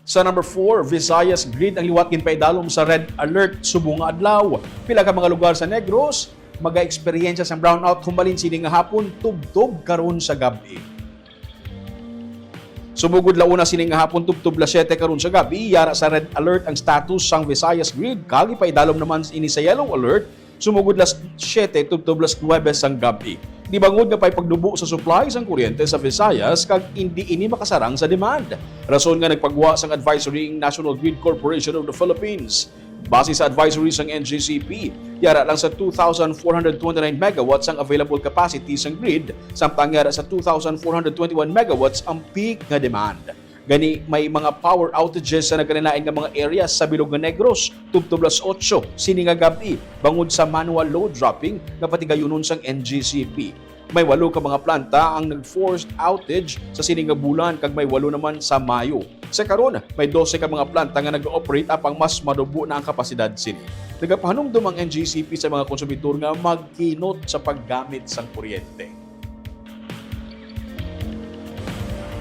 Sa number 4, Visayas grid ang liwat ginpaidalom sa red alert subong nga adlaw. Pila ka mga lugar sa Negros maga-eksperyensya sa brownout humalin sini nga hapon tubtob karon sa gab-i. Sumugod launa sini nga hapon tubtob 7 karon sa gabi, yara sa red alert ang status sang Visayas grid. Kagi paidalom naman ini sa yellow alert, sumugod 7 tubtob 9 sang gabi. Di bangod nga pay pagdubo sa supply sang kuryente sa Visayas kag hindi ini makasarang sa demand. Rason nga nagpagwa sang advisory ng National Grid Corporation of the Philippines. Base sa advisory sang NGCP, yara lang sa 2,429 megawatts ang available capacity sang grid, samtang yara sa 2,421 megawatts ang peak nga demand. Gani may mga power outages sa nagkaninain nga mga areas sa bilog nga Negros, tubtob 8 sini nga gabi, bangod sa manual load dropping nga patigayunon sang NGCP. May 8 ka mga planta ang nag-forced outage sa sini nga bulan kag may 8 naman sa Mayo. Sa karon, may 12 ka mga planta nga nag-ooperate apang mas madubo na ang kapasidad sini. Nagapahanumdum ang NGCP sa mga konsumidor nga magkinot sa paggamit sang kuryente.